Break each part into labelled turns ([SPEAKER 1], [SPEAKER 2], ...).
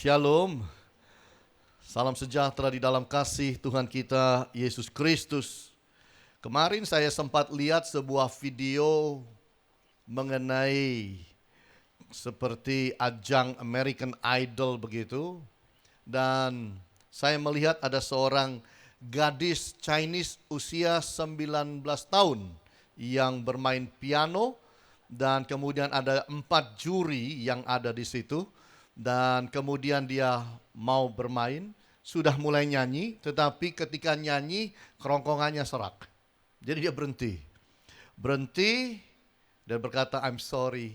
[SPEAKER 1] Shalom, salam sejahtera di dalam kasih Tuhan kita Yesus Kristus. Kemarin saya sempat lihat sebuah video mengenai seperti ajang American Idol begitu. Dan saya melihat ada seorang gadis Chinese usia 19 tahun yang bermain piano. Dan kemudian ada 4 juri yang ada di situ. Dan kemudian dia mau bermain, sudah mulai nyanyi, tetapi ketika nyanyi kerongkongannya serak. Jadi dia berhenti dan berkata I'm sorry,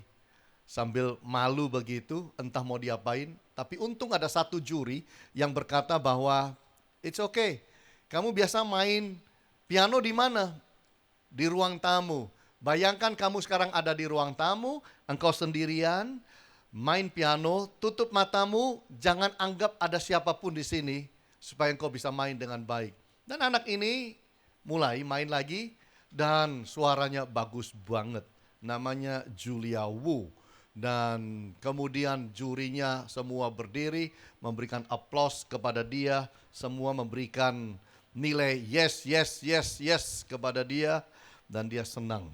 [SPEAKER 1] sambil malu begitu, entah mau diapain. Tapi untung ada satu juri yang berkata bahwa it's okay, kamu biasa main piano di mana? Di ruang tamu. Bayangkan kamu sekarang ada di ruang tamu, engkau sendirian, main piano, tutup matamu, jangan anggap ada siapapun di sini supaya engkau bisa main dengan baik. Dan anak ini mulai main lagi dan suaranya bagus banget. Namanya Julia Wu. Dan kemudian jurinya semua berdiri memberikan aplaus kepada dia, semua memberikan nilai yes, yes, yes, yes kepada dia dan dia senang.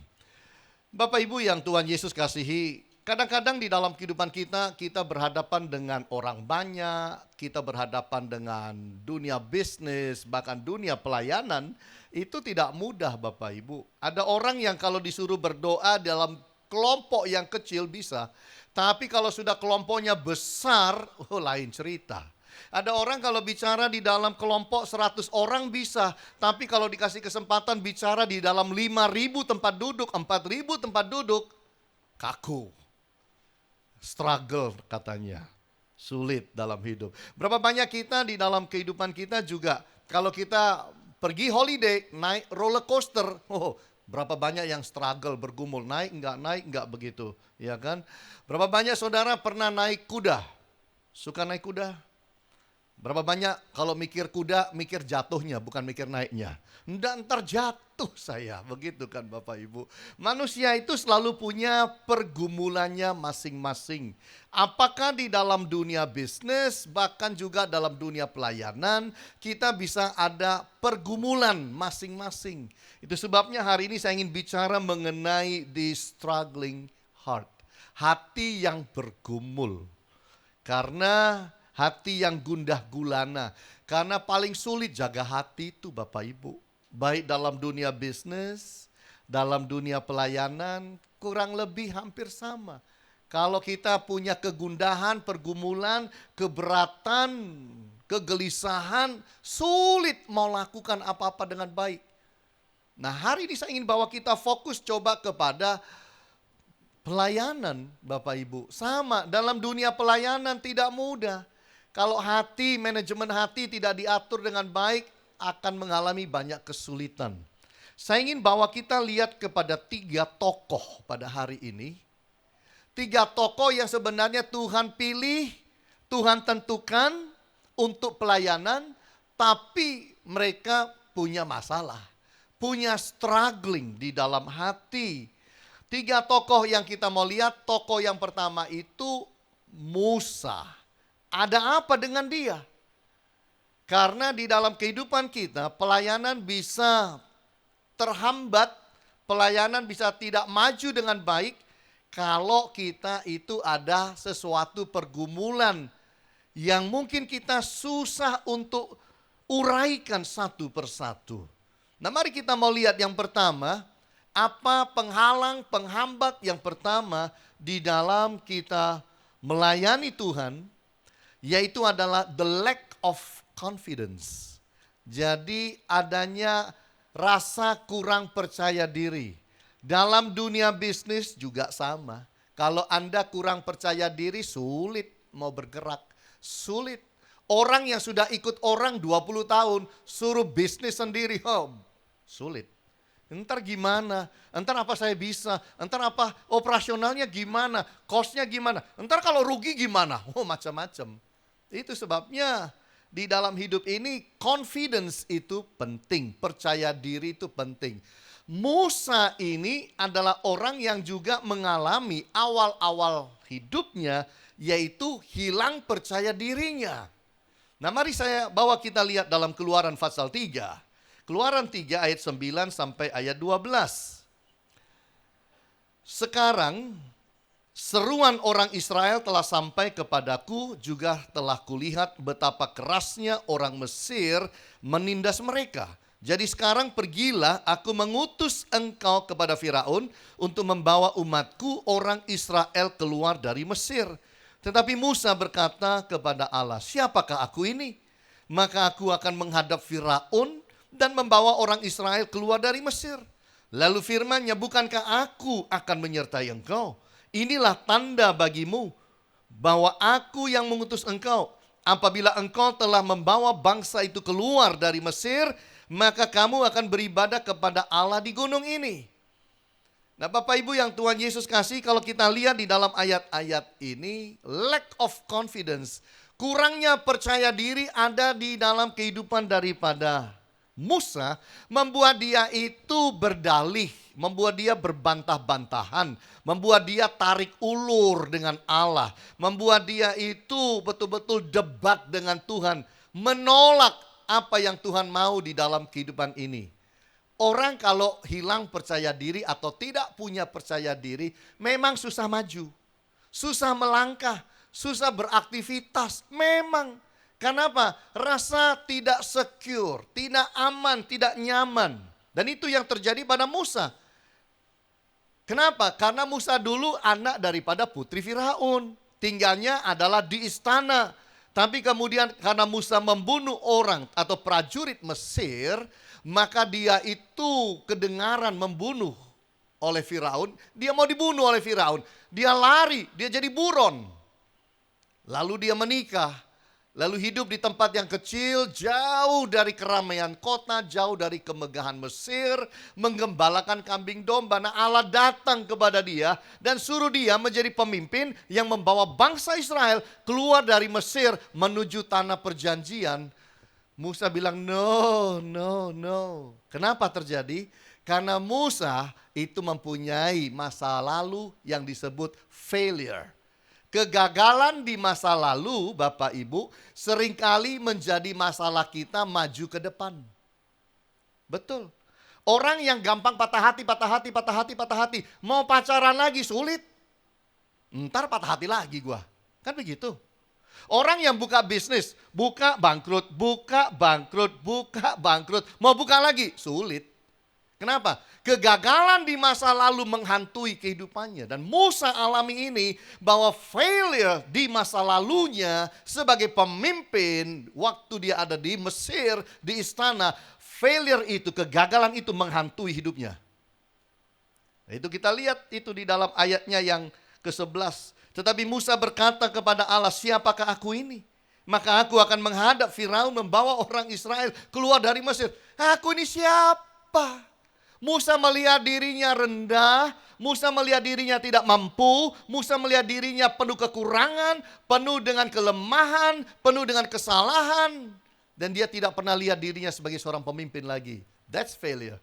[SPEAKER 1] Bapak Ibu yang Tuhan Yesus kasihi, kadang-kadang di dalam kehidupan kita berhadapan dengan orang banyak, kita berhadapan dengan dunia bisnis, bahkan dunia pelayanan, itu tidak mudah Bapak Ibu. Ada orang yang kalau disuruh berdoa dalam kelompok yang kecil bisa, tapi kalau sudah kelompoknya besar, lain cerita. Ada orang kalau bicara di dalam kelompok 100 orang bisa, tapi kalau dikasih kesempatan bicara di dalam 5.000 tempat duduk, 4.000 tempat duduk, kaku. Struggle katanya, sulit dalam hidup. Berapa banyak kita di dalam kehidupan kita juga, kalau kita pergi holiday, naik roller coaster, berapa banyak yang struggle, bergumul, naik enggak begitu, ya kan? Berapa banyak saudara pernah naik kuda? Suka naik kuda? Berapa banyak kalau mikir kuda, mikir jatuhnya, bukan mikir naiknya. Ntar jatuh saya, begitu kan Bapak Ibu. Manusia itu selalu punya pergumulannya masing-masing. Apakah di dalam dunia bisnis, bahkan juga dalam dunia pelayanan, kita bisa ada pergumulan masing-masing. Itu sebabnya hari ini saya ingin bicara mengenai the struggling heart. Hati yang bergumul. Karena hati yang gundah gulana. Karena paling sulit jaga hati itu Bapak Ibu. Baik dalam dunia bisnis, dalam dunia pelayanan, kurang lebih hampir sama. Kalau kita punya kegundahan, pergumulan, keberatan, kegelisahan, sulit mau lakukan apa-apa dengan baik. Nah hari ini saya ingin bawa kita fokus coba kepada pelayanan Bapak Ibu. Sama dalam dunia pelayanan tidak mudah. Kalau hati, manajemen hati tidak diatur dengan baik, akan mengalami banyak kesulitan. Saya ingin bawa kita lihat kepada 3 tokoh pada hari ini. 3 tokoh yang sebenarnya Tuhan pilih, Tuhan tentukan untuk pelayanan, tapi mereka punya masalah, punya struggling di dalam hati. 3 tokoh yang kita mau lihat, tokoh yang pertama itu Musa. Ada apa dengan dia? Karena di dalam kehidupan kita pelayanan bisa terhambat, pelayanan bisa tidak maju dengan baik kalau kita itu ada sesuatu pergumulan yang mungkin kita susah untuk uraikan satu persatu. Nah mari kita mau lihat yang pertama, apa penghalang, penghambat yang pertama di dalam kita melayani Tuhan. Yaitu adalah the lack of confidence. Jadi adanya rasa kurang percaya diri. Dalam dunia bisnis juga sama. Kalau Anda kurang percaya diri sulit mau bergerak. Sulit. Orang yang sudah ikut orang 20 tahun suruh bisnis sendiri. Sulit. Entar gimana? Entar apa saya bisa? Entar apa operasionalnya gimana? Cost-nya gimana? Entar kalau rugi gimana? Macam-macam. Itu sebabnya di dalam hidup ini confidence itu penting, percaya diri itu penting. Musa ini adalah orang yang juga mengalami awal-awal hidupnya, yaitu hilang percaya dirinya. Nah, mari saya bawa kita lihat dalam Keluaran pasal 3. Keluaran 3 ayat 9 sampai ayat 12. Sekarang seruan orang Israel telah sampai kepadaku, juga telah kulihat betapa kerasnya orang Mesir menindas mereka. Jadi sekarang pergilah, aku mengutus engkau kepada Firaun untuk membawa umatku orang Israel keluar dari Mesir. Tetapi Musa berkata kepada Allah, siapakah aku ini? Maka aku akan menghadap Firaun dan membawa orang Israel keluar dari Mesir. Lalu firman-Nya, bukankah aku akan menyertai engkau? Inilah tanda bagimu bahwa aku yang mengutus engkau. Apabila engkau telah membawa bangsa itu keluar dari Mesir, maka kamu akan beribadah kepada Allah di gunung ini. Nah, Bapak Ibu yang Tuhan Yesus kasih, kalau kita lihat di dalam ayat-ayat ini, lack of confidence, kurangnya percaya diri ada di dalam kehidupan daripada Musa, membuat dia itu berdalih, membuat dia berbantah-bantahan, membuat dia tarik ulur dengan Allah, membuat dia itu betul-betul debat dengan Tuhan, menolak apa yang Tuhan mau di dalam kehidupan ini. Orang kalau hilang percaya diri atau tidak punya percaya diri, memang susah maju, susah melangkah, susah beraktivitas, memang. Kenapa? Rasa tidak secure, tidak aman, tidak nyaman. Dan itu yang terjadi pada Musa. Kenapa? Karena Musa dulu anak daripada putri Firaun, tinggalnya adalah di istana. Tapi kemudian karena Musa membunuh orang atau prajurit Mesir, maka dia itu kedengaran membunuh oleh Firaun. Dia mau dibunuh oleh Firaun. Dia lari, dia jadi buron. Lalu dia menikah. Lalu hidup di tempat yang kecil, jauh dari keramaian kota, jauh dari kemegahan Mesir, menggembalakan kambing domba. Nah, Allah datang kepada dia dan suruh dia menjadi pemimpin yang membawa bangsa Israel keluar dari Mesir menuju tanah perjanjian. Musa bilang no. Kenapa terjadi? Karena Musa itu mempunyai masa lalu yang disebut failure. Kegagalan di masa lalu, Bapak Ibu, seringkali menjadi masalah kita maju ke depan. Betul. Orang yang gampang patah hati. Mau pacaran lagi sulit. Ntar patah hati lagi gua. Kan begitu. Orang yang buka bisnis, buka bangkrut. Mau buka lagi, sulit. Kenapa? Kegagalan di masa lalu menghantui kehidupannya. Dan Musa alami ini bahwa failure di masa lalunya sebagai pemimpin waktu dia ada di Mesir, di istana. Failure itu, kegagalan itu menghantui hidupnya. Itu kita lihat itu di dalam ayatnya yang ke-11. Tetapi Musa berkata kepada Allah, siapakah aku ini? Maka aku akan menghadap Firaun membawa orang Israel keluar dari Mesir. Aku ini siapa? Musa melihat dirinya rendah, Musa melihat dirinya tidak mampu, Musa melihat dirinya penuh kekurangan, penuh dengan kelemahan, penuh dengan kesalahan. Dan dia tidak pernah lihat dirinya sebagai seorang pemimpin lagi. That's failure.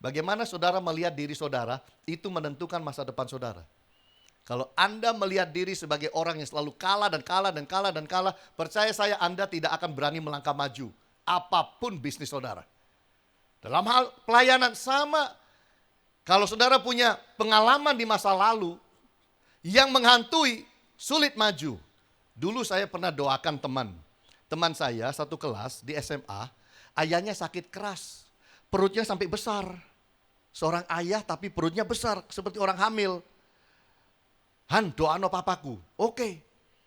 [SPEAKER 1] Bagaimana saudara melihat diri saudara, itu menentukan masa depan saudara. Kalau Anda melihat diri sebagai orang yang selalu kalah, percaya saya Anda tidak akan berani melangkah maju. Apapun bisnis saudara. Dalam hal pelayanan sama. Kalau saudara punya pengalaman di masa lalu yang menghantui, sulit maju. Dulu saya pernah doakan teman saya satu kelas di SMA, ayahnya sakit keras, perutnya sampai besar. Seorang ayah tapi perutnya besar seperti orang hamil. Han, doain papaku. Oke,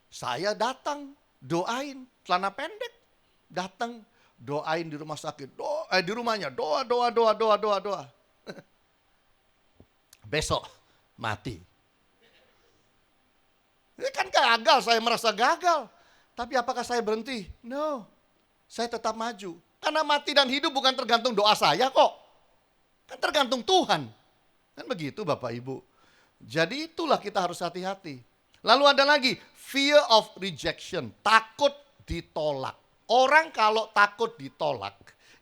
[SPEAKER 1] saya datang, doain, celana pendek, datang. Doain di rumah sakit, di rumahnya, doa. Besok mati. Ini kan gagal, saya merasa gagal. Tapi apakah saya berhenti? No, saya tetap maju. Karena mati dan hidup bukan tergantung doa saya kok. Kan tergantung Tuhan. Kan begitu Bapak Ibu. Jadi itulah kita harus hati-hati. Lalu ada lagi, fear of rejection, takut ditolak. Orang kalau takut ditolak,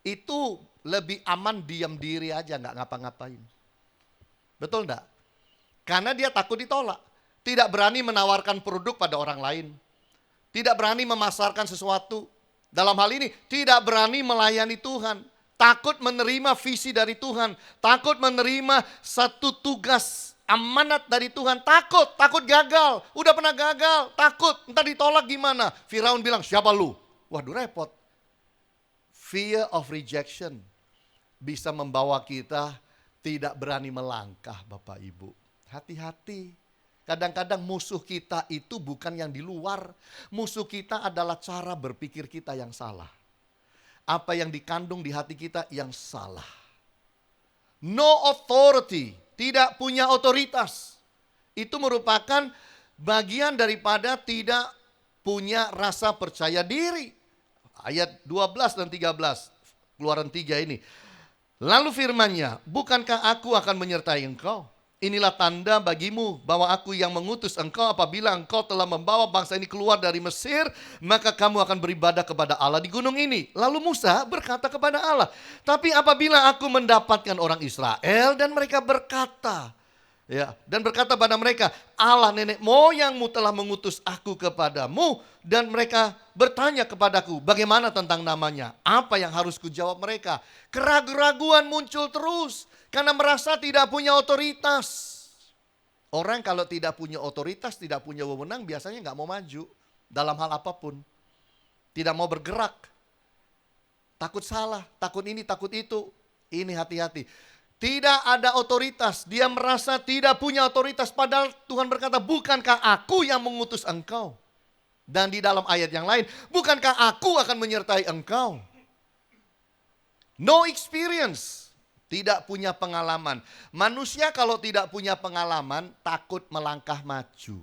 [SPEAKER 1] itu lebih aman diam diri aja, nggak ngapa-ngapain. Betul enggak? Karena dia takut ditolak. Tidak berani menawarkan produk pada orang lain. Tidak berani memasarkan sesuatu. Dalam hal ini, tidak berani melayani Tuhan. Takut menerima visi dari Tuhan. Takut menerima satu tugas amanat dari Tuhan. Takut gagal. Udah pernah gagal, takut. Entar ditolak gimana? Firaun bilang, siapa lu? Waduh, repot. Fear of rejection bisa membawa kita tidak berani melangkah, Bapak Ibu. Hati-hati. Kadang-kadang musuh kita itu bukan yang di luar. Musuh kita adalah cara berpikir kita yang salah. Apa yang dikandung di hati kita yang salah. No authority, tidak punya otoritas. Itu merupakan bagian daripada tidak punya rasa percaya diri. Ayat 12 dan 13, Keluaran 3 ini. Lalu firman-Nya, bukankah aku akan menyertai engkau? Inilah tanda bagimu bahwa aku yang mengutus engkau apabila engkau telah membawa bangsa ini keluar dari Mesir, maka kamu akan beribadah kepada Allah di gunung ini. Lalu Musa berkata kepada Allah, tapi apabila aku mendapatkan orang Israel dan mereka berkata, dan berkata pada mereka, Allah nenek moyangmu telah mengutus aku kepadamu, dan mereka bertanya kepadaku, bagaimana tentang namanya? Apa yang harus kujawab mereka? Keraguan muncul terus karena merasa tidak punya otoritas. Orang kalau tidak punya otoritas, tidak punya wewenang, biasanya nggak mau maju dalam hal apapun. Tidak mau bergerak. Takut salah, takut ini, takut itu. Ini hati-hati. Tidak ada otoritas, dia merasa tidak punya otoritas. Padahal Tuhan berkata, bukankah aku yang mengutus engkau? Dan di dalam ayat yang lain, bukankah aku akan menyertai engkau? No experience, tidak punya pengalaman. Manusia kalau tidak punya pengalaman, takut melangkah maju.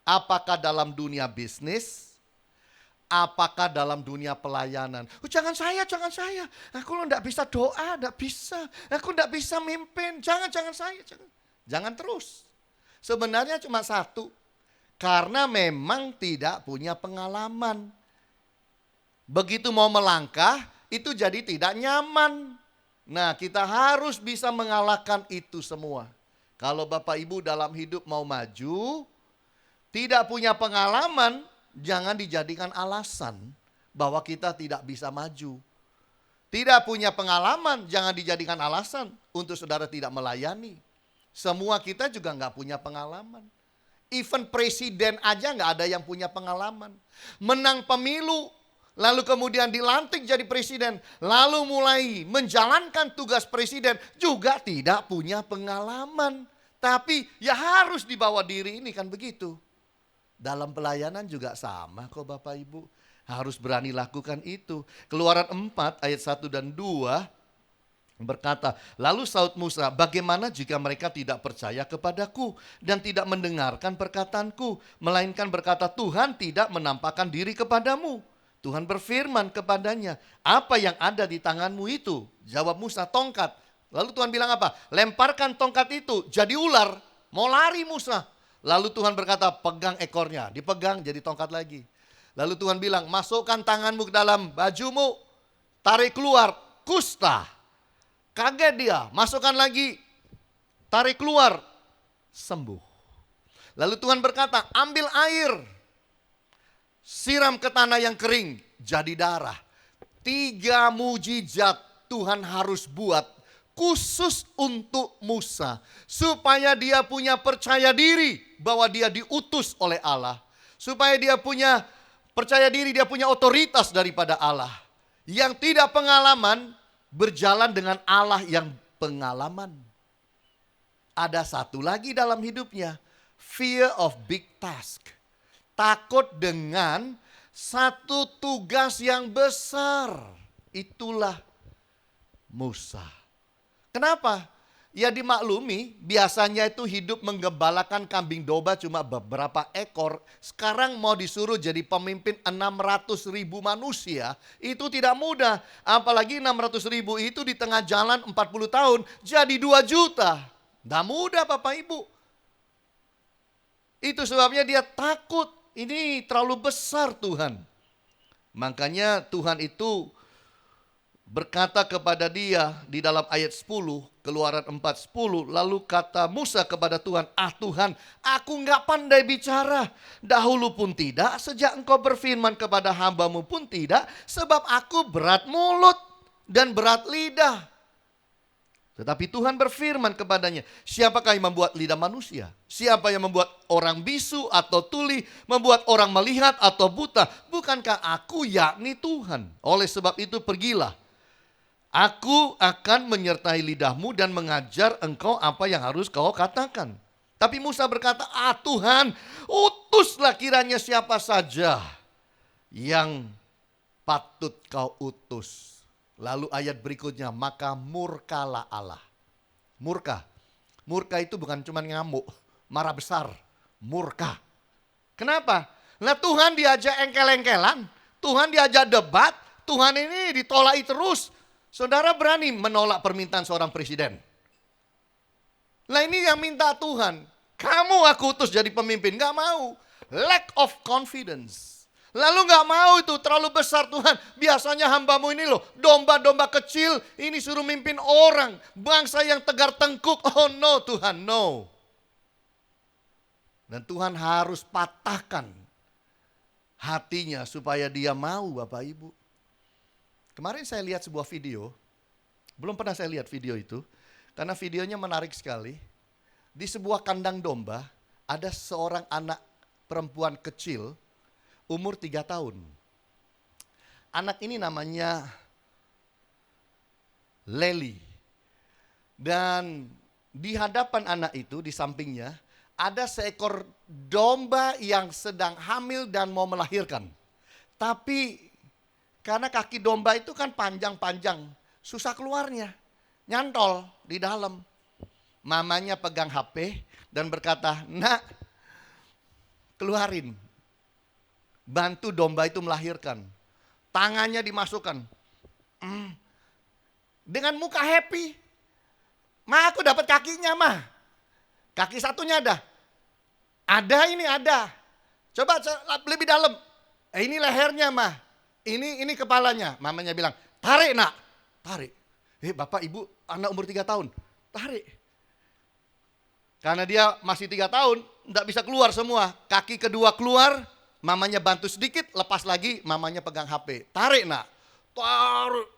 [SPEAKER 1] Apakah dalam dunia bisnis? Apakah dalam dunia pelayanan? Jangan saya. Aku lo enggak bisa doa, enggak bisa. Aku enggak bisa mimpin. Jangan saya. Jangan terus. Sebenarnya cuma satu. Karena memang tidak punya pengalaman. Begitu mau melangkah, itu jadi tidak nyaman. Nah, kita harus bisa mengalahkan itu semua. Kalau Bapak Ibu dalam hidup mau maju, tidak punya pengalaman, jangan dijadikan alasan bahwa kita tidak bisa maju. Tidak punya pengalaman, jangan dijadikan alasan untuk saudara tidak melayani. Semua kita juga nggak punya pengalaman. Even presiden aja nggak ada yang punya pengalaman. Menang pemilu, lalu kemudian dilantik jadi presiden, lalu mulai menjalankan tugas presiden, juga tidak punya pengalaman. Tapi ya harus dibawa diri ini kan begitu. Dalam pelayanan juga sama kok Bapak Ibu. Harus berani lakukan itu. Keluaran 4 ayat 1 dan 2 berkata, lalu saud Musa, bagaimana jika mereka tidak percaya kepadaku dan tidak mendengarkan perkataanku, melainkan berkata, Tuhan tidak menampakkan diri kepadamu. Tuhan berfirman kepadanya, apa yang ada di tanganmu itu? Jawab Musa, tongkat. Lalu Tuhan bilang apa? Lemparkan tongkat itu jadi ular. Mau lari Musa. Lalu Tuhan berkata, pegang ekornya. Dipegang jadi tongkat lagi. Lalu Tuhan bilang, masukkan tanganmu ke dalam bajumu. Tarik keluar, kusta. Kaget dia, masukkan lagi. Tarik keluar, sembuh. Lalu Tuhan berkata, ambil air. Siram ke tanah yang kering, jadi darah. 3 mujizat Tuhan harus buat khusus untuk Musa, supaya dia punya percaya diri bahwa dia diutus oleh Allah, supaya dia punya percaya diri, dia punya otoritas daripada Allah. Yang tidak pengalaman berjalan dengan Allah yang pengalaman. Ada satu lagi dalam hidupnya, fear of big task. Takut dengan satu tugas yang besar. Itulah Musa. Kenapa? Ya dimaklumi, biasanya itu hidup menggembalakan kambing domba cuma beberapa ekor. Sekarang mau disuruh jadi pemimpin 600.000 manusia, itu tidak mudah. Apalagi 600.000 itu di tengah jalan 40 tahun jadi 2 juta. Tidak mudah Bapak Ibu. Itu sebabnya dia takut, ini terlalu besar Tuhan. Makanya Tuhan itu berkata kepada dia di dalam ayat 10, Keluaran 4:10, lalu kata Musa kepada Tuhan, Tuhan, aku nggak pandai bicara, dahulu pun tidak, sejak engkau berfirman kepada hambamu pun tidak, sebab aku berat mulut dan berat lidah. Tetapi Tuhan berfirman kepadanya, siapakah yang membuat lidah manusia? Siapa yang membuat orang bisu atau tuli, membuat orang melihat atau buta? Bukankah aku, yakni Tuhan? Oleh sebab itu pergilah. Aku akan menyertai lidahmu dan mengajar engkau apa yang harus kau katakan. Tapi Musa berkata, Tuhan, utuslah kiranya siapa saja yang patut kau utus. Lalu ayat berikutnya, maka murkalah Allah. Murka. Murka itu bukan cuma ngamuk, marah besar. Murka. Kenapa? Nah Tuhan diajak engkel-engkelan, Tuhan diajak debat, Tuhan ini ditolak terus. Saudara berani menolak permintaan seorang presiden? Nah ini yang minta Tuhan. Kamu aku utus jadi pemimpin, gak mau. Lack of confidence. Lalu gak mau itu, terlalu besar Tuhan. Biasanya hambamu ini loh, domba-domba kecil, ini suruh mimpin orang. Bangsa yang tegar tengkuk, oh no Tuhan, no. Dan Tuhan harus patahkan hatinya supaya dia mau Bapak Ibu. Kemarin saya lihat sebuah video, belum pernah saya lihat video itu, karena videonya menarik sekali. Di sebuah kandang domba, ada seorang anak perempuan kecil, umur 3 tahun. Anak ini namanya Lely. Dan di hadapan anak itu, di sampingnya, ada seekor domba yang sedang hamil dan mau melahirkan. Tapi karena kaki domba itu kan panjang-panjang, susah keluarnya, nyantol di dalam. Mamanya pegang HP dan berkata, nak, keluarin. Bantu domba itu melahirkan. Tangannya dimasukkan. Dengan muka happy. Ma, aku dapat kakinya, Ma. Kaki satunya ada. Ada ini, ada. Coba lebih dalam. Ini lehernya, Ma. Ini kepalanya. Mamanya bilang, tarik nak. Tarik. Bapak ibu anak umur 3 tahun. Tarik. Karena dia masih 3 tahun, enggak bisa keluar semua. Kaki kedua keluar, mamanya bantu sedikit, lepas lagi, mamanya pegang HP. Tarik nak. Tarik.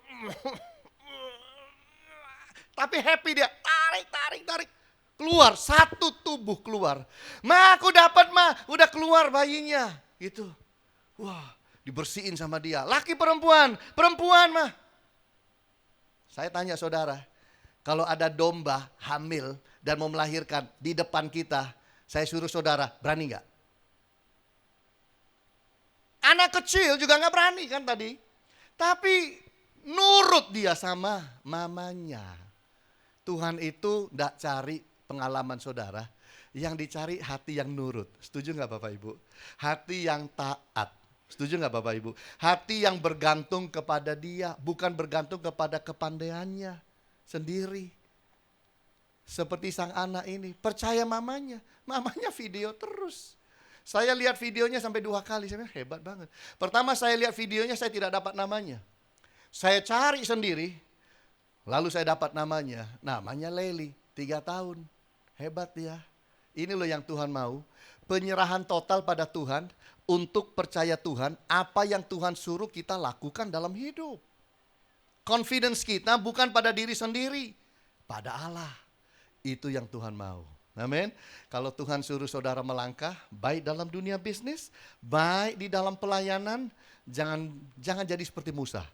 [SPEAKER 1] Tapi happy dia. Tarik. Keluar, satu tubuh keluar. Ma, aku dapat ma, udah keluar bayinya. Gitu. Wah, dibersihin sama dia. Laki perempuan mah. Saya tanya saudara, kalau ada domba hamil dan mau melahirkan di depan kita, saya suruh saudara, berani gak? Anak kecil juga gak berani kan tadi. Tapi nurut dia sama mamanya. Tuhan itu gak cari pengalaman saudara, yang dicari hati yang nurut. Setuju gak Bapak Ibu? Hati yang taat. Setuju gak Bapak Ibu? Hati yang bergantung kepada dia, bukan bergantung kepada kepandaiannya sendiri. Seperti sang anak ini, percaya mamanya. Mamanya video terus. Saya lihat videonya sampai 2 kali, saya bilang hebat banget. Pertama saya lihat videonya, saya tidak dapat namanya. Saya cari sendiri, lalu saya dapat namanya. Namanya Lely, 3 tahun. Hebat dia. Ini loh yang Tuhan mau. Penyerahan total pada Tuhan, untuk percaya Tuhan, apa yang Tuhan suruh kita lakukan dalam hidup. Confidence kita bukan pada diri sendiri, pada Allah. Itu yang Tuhan mau. Amin. Kalau Tuhan suruh saudara melangkah, baik dalam dunia bisnis, baik di dalam pelayanan, jangan jadi seperti Musa.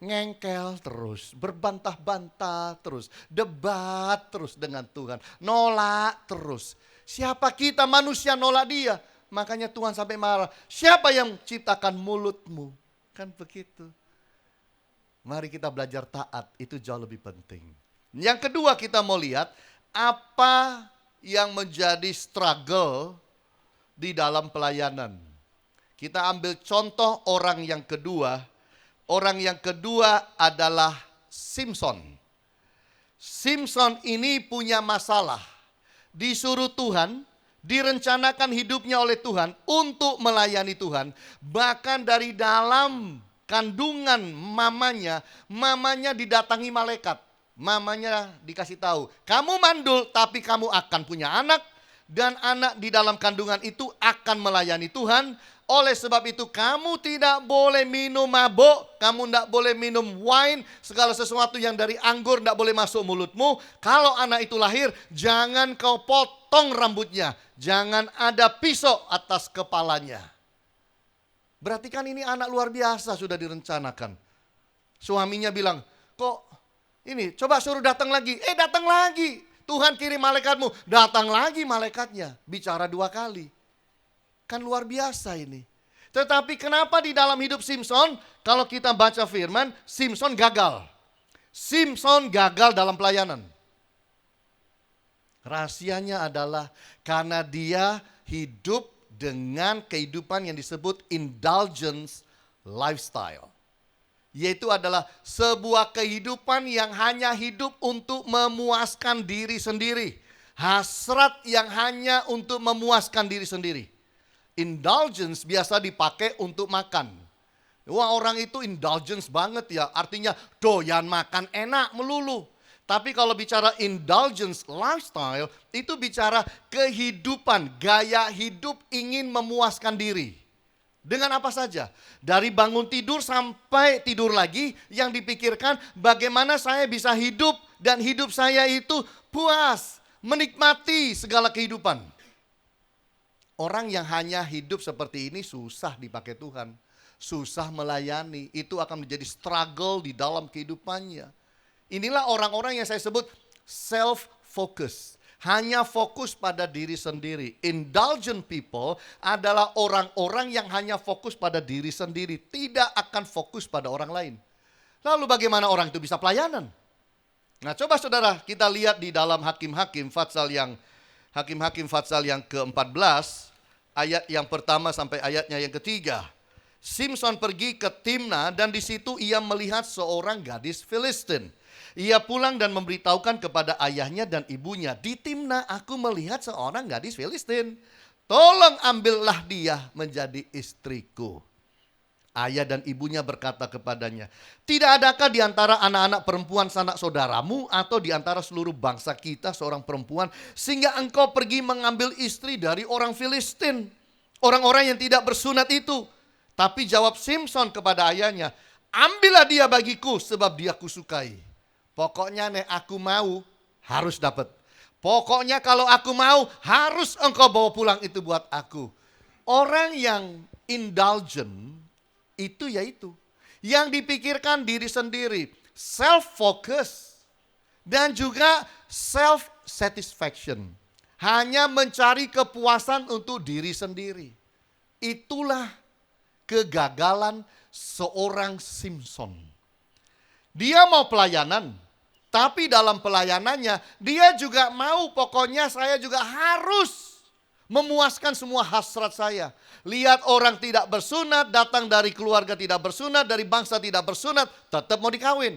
[SPEAKER 1] Ngengkel terus, berbantah-bantah terus, debat terus dengan Tuhan, nolak terus. Siapa kita manusia nolak dia? Makanya Tuhan sampai marah. Siapa yang ciptakan mulutmu? Kan begitu. Mari kita belajar taat, itu jauh lebih penting. Yang kedua kita mau lihat, apa yang menjadi struggle di dalam pelayanan. Kita ambil contoh orang yang kedua. Orang yang kedua adalah Simson. Simson ini punya masalah. Disuruh Tuhan, direncanakan hidupnya oleh Tuhan untuk melayani Tuhan. Bahkan dari dalam kandungan mamanya didatangi malaikat. Mamanya dikasih tahu, kamu mandul tapi kamu akan punya anak. Dan anak di dalam kandungan itu akan melayani Tuhan. Oleh sebab itu kamu tidak boleh minum mabuk, kamu tidak boleh minum wine, segala sesuatu yang dari anggur tidak boleh masuk mulutmu. Kalau anak itu lahir, jangan kau potong rambutnya, jangan ada pisau atas kepalanya. Berarti kan ini anak luar biasa sudah direncanakan. Suaminya bilang, kok ini coba suruh datang lagi, datang lagi. Tuhan kirim malaikatmu, datang lagi malaikatnya, bicara 2 kali. Kan luar biasa ini. Tetapi kenapa di dalam hidup Simson, kalau kita baca firman, Simson gagal. Simson gagal dalam pelayanan. Rahasianya adalah karena dia hidup dengan kehidupan yang disebut indulgence lifestyle. Yaitu adalah sebuah kehidupan yang hanya hidup untuk memuaskan diri sendiri. Hasrat yang hanya untuk memuaskan diri sendiri. Indulgence biasa dipakai untuk makan. Wah, orang itu indulgence banget ya, artinya doyan makan enak melulu. Tapi kalau bicara indulgence lifestyle, itu bicara kehidupan, gaya hidup ingin memuaskan diri. Dengan apa saja, dari bangun tidur sampai tidur lagi, yang dipikirkan bagaimana saya bisa hidup dan hidup saya itu puas, menikmati segala kehidupan. Orang yang hanya hidup seperti ini susah dipakai Tuhan, susah melayani, itu akan menjadi struggle di dalam kehidupannya. Inilah orang-orang yang saya sebut self-focus. Hanya fokus pada diri sendiri. Indulgent people adalah orang-orang yang hanya fokus pada diri sendiri. Tidak akan fokus pada orang lain. Lalu bagaimana orang itu bisa pelayanan? Nah, coba saudara kita lihat di dalam Hakim-Hakim Fatsal yang ke-14. Ayat yang pertama sampai ayatnya yang ketiga. Simson pergi ke Timna dan di situ ia melihat seorang gadis Filistin. Ia pulang dan memberitahukan kepada ayahnya dan ibunya, di Timna aku melihat seorang gadis Filistin. Tolong ambillah dia menjadi istriku. Ayah dan ibunya berkata kepadanya, tidak adakah di antara anak-anak perempuan sanak saudaramu atau di antara seluruh bangsa kita seorang perempuan sehingga engkau pergi mengambil istri dari orang Filistin, orang-orang yang tidak bersunat itu. Tapi jawab Simson kepada ayahnya, ambillah dia bagiku sebab dia kusukai. Pokoknya nek aku mau harus dapat. Pokoknya kalau aku mau harus engkau bawa pulang itu buat aku. Orang yang indulgent itu yaitu yang dipikirkan diri sendiri, self-focus dan juga self-satisfaction. Hanya mencari kepuasan untuk diri sendiri. Itulah kegagalan seorang Simson. Dia mau pelayanan, tapi dalam pelayanannya dia juga mau pokoknya saya juga harus memuaskan semua hasrat saya. Lihat orang tidak bersunat, datang dari keluarga tidak bersunat, dari bangsa tidak bersunat, tetap mau dikawin.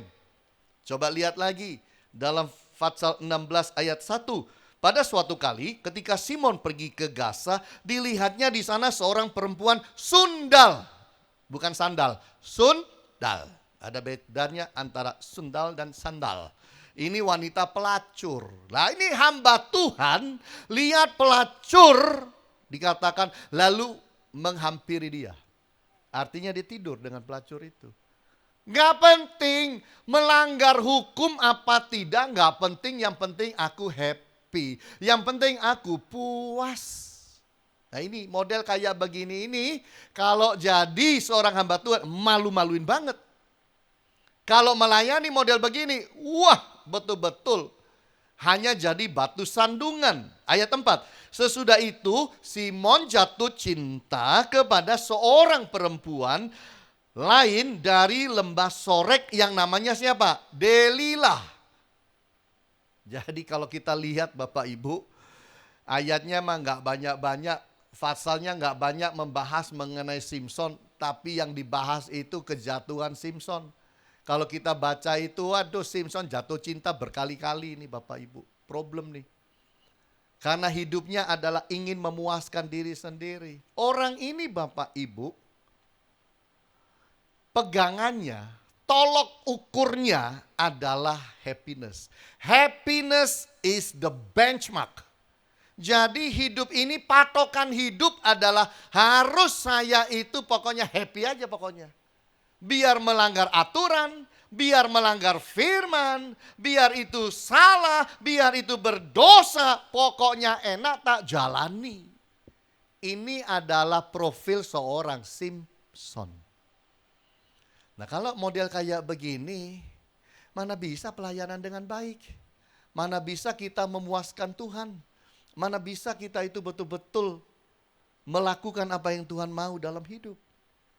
[SPEAKER 1] Coba lihat lagi dalam Fatsal 16 ayat 1. Pada suatu kali ketika Simon pergi ke Gaza, dilihatnya di sana seorang perempuan sundal. Bukan sandal, sundal. Ada bedanya antara sundal dan sandal. Ini wanita pelacur. Nah ini hamba Tuhan, lihat pelacur, dikatakan lalu menghampiri dia. Artinya dia tidur dengan pelacur itu. Gak penting melanggar hukum apa tidak, gak penting, yang penting aku happy. Yang penting aku puas. Nah ini model kayak begini ini, kalau jadi seorang hamba Tuhan malu-maluin banget. Kalau melayani model begini, wah betul-betul hanya jadi batu sandungan. Ayat 4, sesudah itu Simon jatuh cinta kepada seorang perempuan lain dari lembah Sorek yang namanya siapa? Delilah. Jadi kalau kita lihat Bapak Ibu, ayatnya mah nggak banyak-banyak, fasalnya nggak banyak membahas mengenai Simson, tapi yang dibahas itu kejatuhan Simson. Kalau kita baca itu, waduh Simson jatuh cinta berkali-kali nih Bapak Ibu. Problem nih. Karena hidupnya adalah ingin memuaskan diri sendiri. Orang ini Bapak Ibu, pegangannya, tolok ukurnya adalah happiness. Happiness is the benchmark. Jadi hidup ini, patokan hidup adalah harus saya itu pokoknya happy aja pokoknya. Biar melanggar aturan, biar melanggar firman, biar itu salah, biar itu berdosa, pokoknya enak tak jalani. Ini adalah profil seorang Simpson. Nah kalau model kayak begini, mana bisa pelayanan dengan baik? Mana bisa kita memuaskan Tuhan? Mana bisa kita itu betul-betul melakukan apa yang Tuhan mau dalam hidup?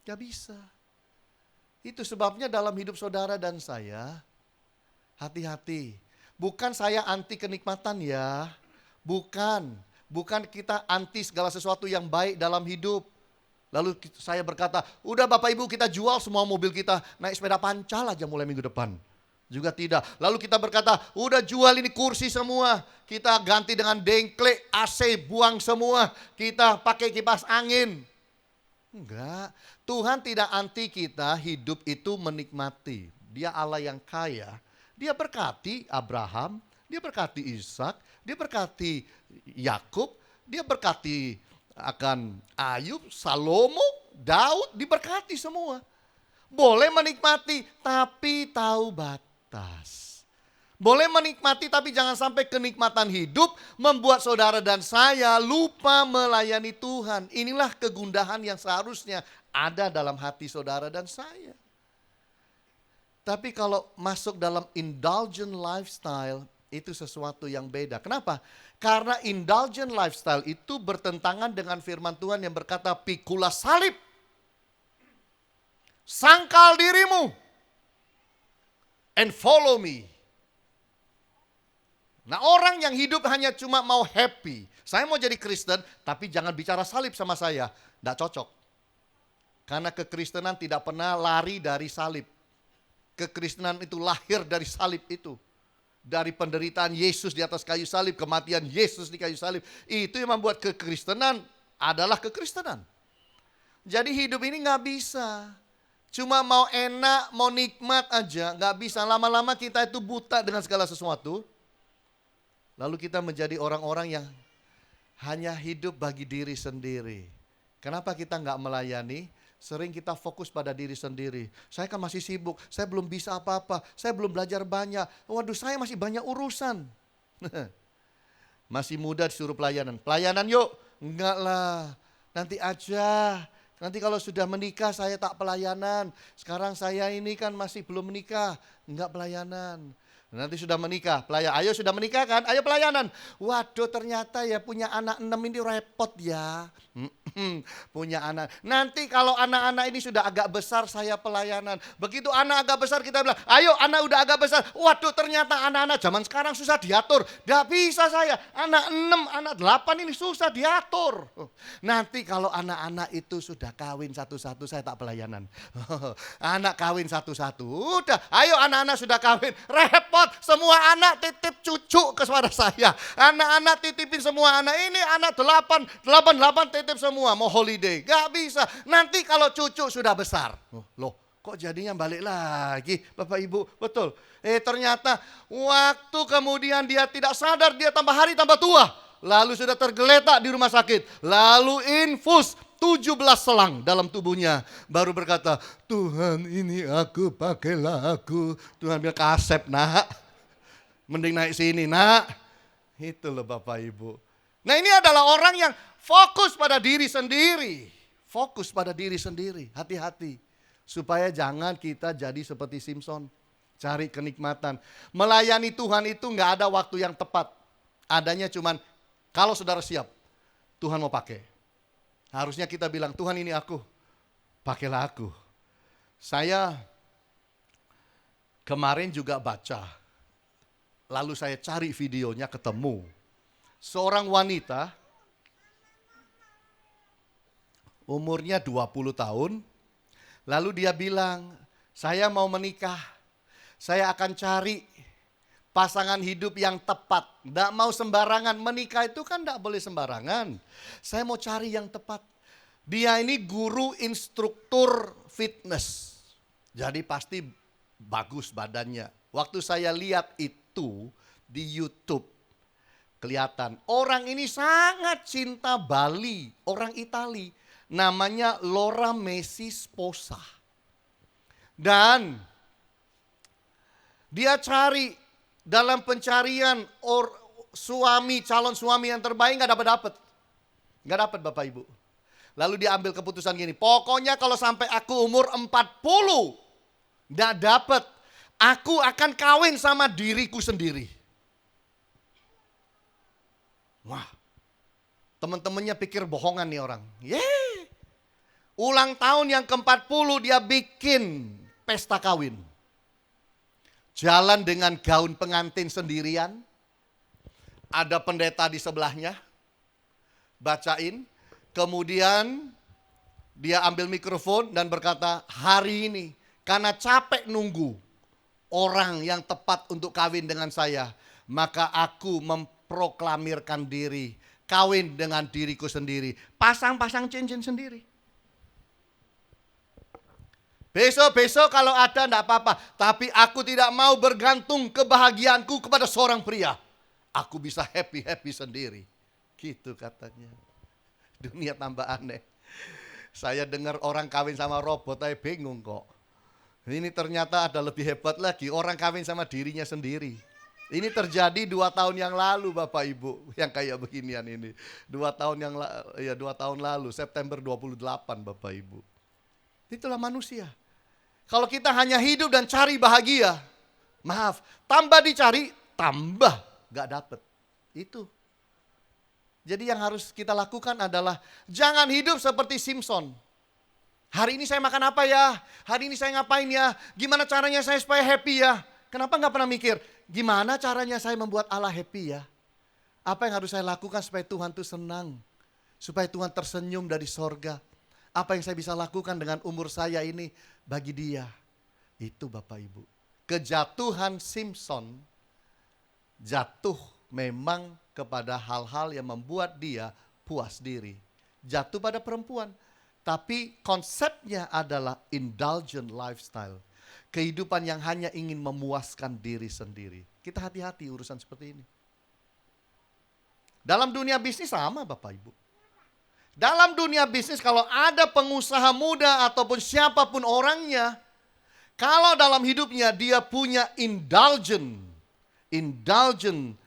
[SPEAKER 1] Gak bisa. Itu sebabnya dalam hidup saudara dan saya, hati-hati. Bukan saya anti kenikmatan ya. Bukan kita anti segala sesuatu yang baik dalam hidup. Lalu saya berkata, udah Bapak Ibu kita jual semua mobil kita, naik sepeda pancal aja mulai minggu depan. Juga tidak. Lalu kita berkata, udah jual ini kursi semua. Kita ganti dengan dengklek, AC, buang semua. Kita pakai kipas angin. Enggak. Tuhan tidak anti kita hidup itu menikmati. Dia Allah yang kaya. Dia berkati Abraham, dia berkati Ishak, dia berkati Yakub, dia berkati akan Ayub, Salomo, Daud, diberkati semua. Boleh menikmati, tapi tahu batas. Boleh menikmati tapi jangan sampai kenikmatan hidup membuat saudara dan saya lupa melayani Tuhan. Inilah kegundahan yang seharusnya ada dalam hati saudara dan saya. Tapi kalau masuk dalam indulgent lifestyle itu sesuatu yang beda. Kenapa? Karena indulgent lifestyle itu bertentangan dengan firman Tuhan yang berkata pikulah salib. Sangkal dirimu and follow me. Nah orang yang hidup hanya cuma mau happy. Saya mau jadi Kristen tapi jangan bicara salib sama saya. Tidak cocok. Karena kekristenan tidak pernah lari dari salib. Kekristenan itu lahir dari salib itu. Dari penderitaan Yesus di atas kayu salib, kematian Yesus di kayu salib. Itu yang membuat kekristenan adalah kekristenan. Jadi hidup ini gak bisa. Cuma mau enak, mau nikmat aja. Gak bisa, lama-lama kita itu buta dengan segala sesuatu. Lalu kita menjadi orang-orang yang hanya hidup bagi diri sendiri. Kenapa kita gak melayani? Sering kita fokus pada diri sendiri. Saya kan masih sibuk, saya belum bisa apa-apa, saya belum belajar banyak. Waduh saya masih banyak urusan. Masih muda disuruh pelayanan. Pelayanan yuk. Enggak lah, nanti aja. Nanti kalau sudah menikah saya tak pelayanan. Sekarang saya ini kan masih belum menikah, enggak pelayanan. Nanti sudah menikah, pelayan. Ayo sudah menikah kan, ayo pelayanan. Waduh ternyata ya punya anak 6 ini repot ya. Punya anak. Nanti kalau anak-anak ini sudah agak besar saya pelayanan. Begitu anak agak besar kita bilang, ayo anak udah agak besar. Waduh ternyata anak-anak zaman sekarang susah diatur. Gak bisa saya, anak 6, anak 8 ini susah diatur. Nanti kalau anak-anak itu sudah kawin satu-satu saya tak pelayanan. Anak kawin satu-satu, udah ayo anak-anak sudah kawin, repot. Semua anak titip cucu kepada saya. Anak-anak titipin semua anak. Ini anak 8 titip semua mau holiday. Gak bisa. Nanti kalau cucu sudah besar. Loh kok jadinya balik lagi Bapak Ibu. Betul. Ternyata waktu kemudian dia tidak sadar dia tambah hari tambah tua. Lalu sudah tergeletak di rumah sakit. Lalu infus 17 selang dalam tubuhnya. Baru berkata, Tuhan ini aku, pakailah aku. Tuhan bilang, kasep nak. Mending naik sini nak. Itu loh Bapak Ibu. Nah ini adalah orang yang fokus pada diri sendiri. Fokus pada diri sendiri. Hati-hati. Supaya jangan kita jadi seperti Simpson. Cari kenikmatan. Melayani Tuhan itu gak ada waktu yang tepat. Adanya cuman kalau saudara siap. Tuhan mau pakai. Harusnya kita bilang, Tuhan ini aku, pakailah aku. Saya kemarin juga baca, lalu saya cari videonya ketemu. Seorang wanita, umurnya 20 tahun, lalu dia bilang, saya mau menikah, saya akan cari pasangan hidup yang tepat. Tidak mau sembarangan. Menikah itu kan tidak boleh sembarangan. Saya mau cari yang tepat. Dia ini guru instruktur fitness. Jadi pasti bagus badannya. Waktu saya lihat itu di YouTube, kelihatan orang ini sangat cinta Bali, orang Itali. Namanya Laura Messi Sposa. Dan dia cari dalam pencarian suami, calon suami yang terbaik, nggak dapat. Nggak dapat Bapak Ibu. Lalu dia ambil keputusan gini, pokoknya kalau sampai aku umur 40, nggak dapat, aku akan kawin sama diriku sendiri. Wah, teman-temannya pikir bohongan nih orang. Ulang tahun yang ke-40 dia bikin pesta kawin. Jalan dengan gaun pengantin sendirian. Ada pendeta di sebelahnya. Bacain. Kemudian dia ambil mikrofon dan berkata, hari ini karena capek nunggu orang yang tepat untuk kawin dengan saya, maka aku memproklamirkan diri, kawin dengan diriku sendiri. Pasang-pasang cincin sendiri. Besok kalau ada enggak apa-apa, tapi aku tidak mau bergantung kebahagiaanku kepada seorang pria. Aku bisa happy-happy sendiri. Gitu katanya. Dunia tambah aneh. Saya dengar orang kawin sama robot, saya bingung kok. Ini ternyata ada lebih hebat lagi, orang kawin sama dirinya sendiri. Ini terjadi 2 tahun yang lalu Bapak Ibu, yang kayak beginian ini. 2 tahun lalu, September 28 Bapak Ibu. Itulah manusia. Kalau kita hanya hidup dan cari bahagia, maaf, tambah dicari, tambah gak dapet. Itu. Jadi yang harus kita lakukan adalah jangan hidup seperti Simpson. Hari ini saya makan apa ya? Hari ini saya ngapain ya? Gimana caranya saya supaya happy ya? Kenapa gak pernah mikir, gimana caranya saya membuat Allah happy ya? Apa yang harus saya lakukan supaya Tuhan itu senang? Supaya Tuhan tersenyum dari sorga? Apa yang saya bisa lakukan dengan umur saya ini bagi dia? Itu Bapak Ibu. Kejatuhan Simpson jatuh memang kepada hal-hal yang membuat dia puas diri. Jatuh pada perempuan. Tapi konsepnya adalah indulgent lifestyle. Kehidupan yang hanya ingin memuaskan diri sendiri. Kita hati-hati urusan seperti ini. Dalam dunia bisnis sama Bapak Ibu. Dalam dunia bisnis kalau ada pengusaha muda ataupun siapapun orangnya, kalau dalam hidupnya dia punya indulgent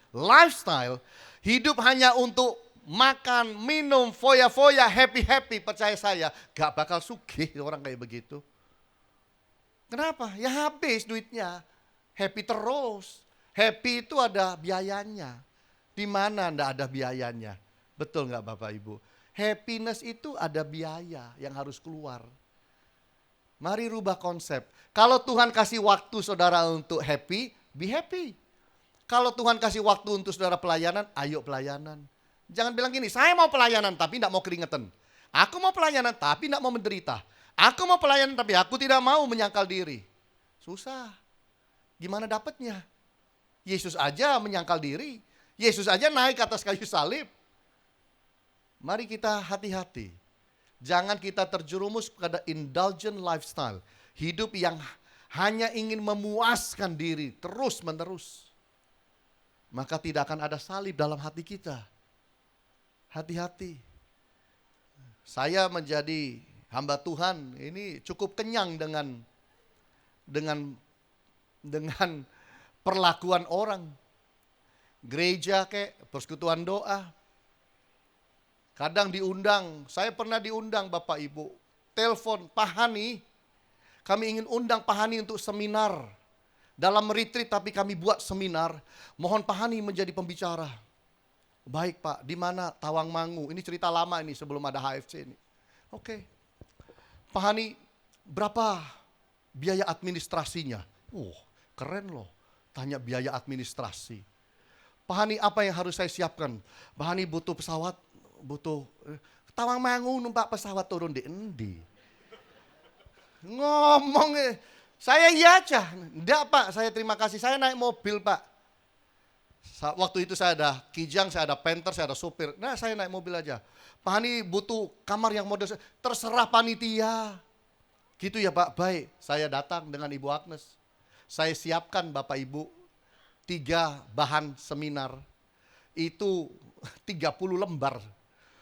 [SPEAKER 1] lifestyle, hidup hanya untuk makan, minum, foya-foya, happy-happy, percaya saya, gak bakal sugih orang kayak begitu. Kenapa? Ya habis duitnya, happy terus. Happy itu ada biayanya. Di mana ndak ada biayanya? Betul nggak Bapak Ibu? Happiness itu ada biaya yang harus keluar. Mari rubah konsep. Kalau Tuhan kasih waktu saudara untuk happy, be happy. Kalau Tuhan kasih waktu untuk saudara pelayanan, ayo pelayanan. Jangan bilang gini, saya mau pelayanan tapi tidak mau keringetan. Aku mau pelayanan tapi tidak mau menderita. Aku mau pelayanan tapi aku tidak mau menyangkal diri. Susah. Gimana dapatnya? Yesus aja menyangkal diri. Yesus aja naik ke atas kayu salib. Mari kita hati-hati. Jangan kita terjerumus pada indulgent lifestyle. Hidup yang hanya ingin memuaskan diri terus menerus. Maka tidak akan ada salib dalam hati kita. Hati-hati. Saya menjadi hamba Tuhan ini cukup kenyang dengan perlakuan orang. Gereja kayak persekutuan doa. Kadang diundang, saya pernah diundang Bapak Ibu. Telepon, Pak Hani, kami ingin undang Pak Hani untuk seminar. Dalam retreat tapi kami buat seminar. Mohon Pak Hani menjadi pembicara. Baik Pak, di mana? Tawangmangu. Ini cerita lama ini sebelum ada HFC ini. Oke. Pak Hani, berapa biaya administrasinya? Keren loh. Tanya biaya administrasi. Pak Hani, apa yang harus saya siapkan? Pak Hani butuh pesawat, butuh Tawangmangu numpak pesawat turun di endi. Ngomong, saya iya aja. Enggak Pak, saya terima kasih. Saya naik mobil Pak. Waktu itu saya ada kijang, saya ada penter, saya ada sopir. Nah saya naik mobil aja. Pak Hani butuh kamar yang modern. Terserah panitia. Gitu ya Pak, baik. Saya datang dengan Ibu Agnes. Saya siapkan Bapak Ibu 3 bahan seminar. Itu 30 lembar.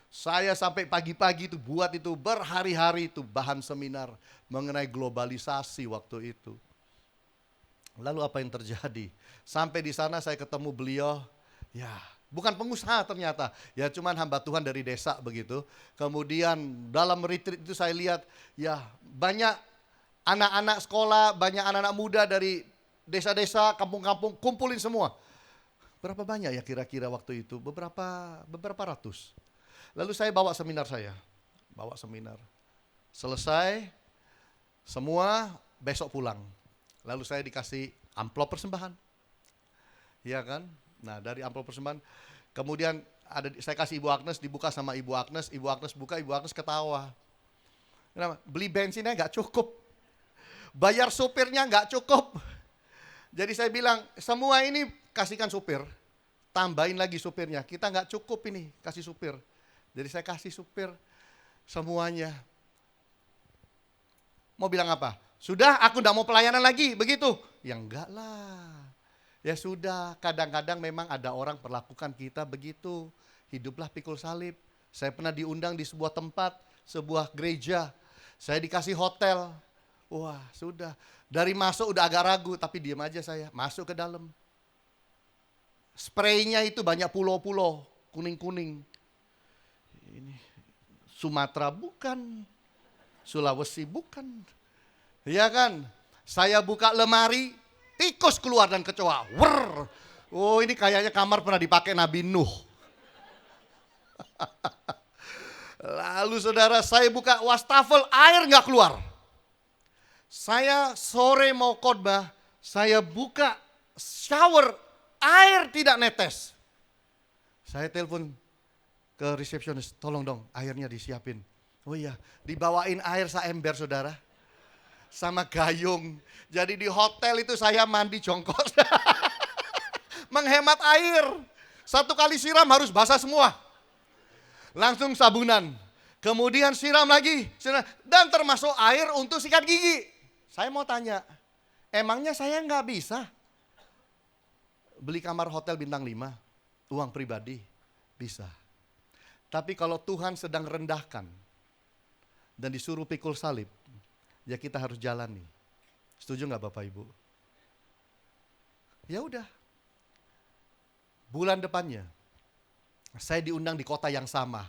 [SPEAKER 1] Saya sampai pagi-pagi itu buat itu berhari-hari itu bahan seminar mengenai globalisasi waktu itu. Lalu apa yang terjadi? Sampai di sana saya ketemu beliau, ya bukan pengusaha ternyata, ya cuman hamba Tuhan dari desa begitu. Kemudian dalam retreat itu saya lihat ya banyak anak-anak sekolah, banyak anak-anak muda dari desa-desa, kampung-kampung kumpulin semua. Berapa banyak ya kira-kira waktu itu? Beberapa ratus. Lalu saya bawa seminar Selesai semua, besok pulang. Lalu saya dikasih amplop persembahan. Iya kan? Nah, dari amplop persembahan kemudian saya kasih Ibu Agnes, dibuka sama Ibu Agnes buka, Ibu Agnes ketawa. Kenapa? Beli bensinnya nggak cukup. Bayar supirnya nggak cukup. Jadi saya bilang, semua ini kasihkan supir. Tambahin lagi supirnya. Kita nggak cukup ini, kasih supir. Jadi saya kasih supir semuanya. Mau bilang apa? Sudah, aku enggak mau pelayanan lagi, begitu? Ya enggak lah. Ya sudah, kadang-kadang memang ada orang perlakukan kita begitu. Hiduplah pikul salib. Saya pernah diundang di sebuah tempat, sebuah gereja. Saya dikasih hotel. Wah, sudah. Dari masuk udah agak ragu, tapi diam aja saya. Masuk ke dalam. Spraynya itu banyak pulau-pulau, kuning-kuning. Ini Sumatera bukan, Sulawesi bukan. Ya kan? Saya buka lemari, tikus keluar dan kecoa. Wer. Oh, ini kayaknya kamar pernah dipakai Nabi Nuh. Lalu saudara, saya buka wastafel, air nggak keluar. Saya sore mau khotbah, saya buka shower, air tidak netes. Saya telepon ke resepsionis, tolong dong airnya disiapin. Oh iya, dibawain air seember saudara. Sama gayung. Jadi di hotel itu saya mandi jongkok. Menghemat air. 1 kali siram harus basah semua. Langsung sabunan. Kemudian siram lagi. Dan termasuk air untuk sikat gigi. Saya mau tanya, emangnya saya nggak bisa beli kamar hotel bintang 5, uang pribadi? Bisa. Tapi kalau Tuhan sedang rendahkan dan disuruh pikul salib, ya kita harus jalani. Setuju nggak Bapak Ibu? Ya udah. Bulan depannya, saya diundang di kota yang sama.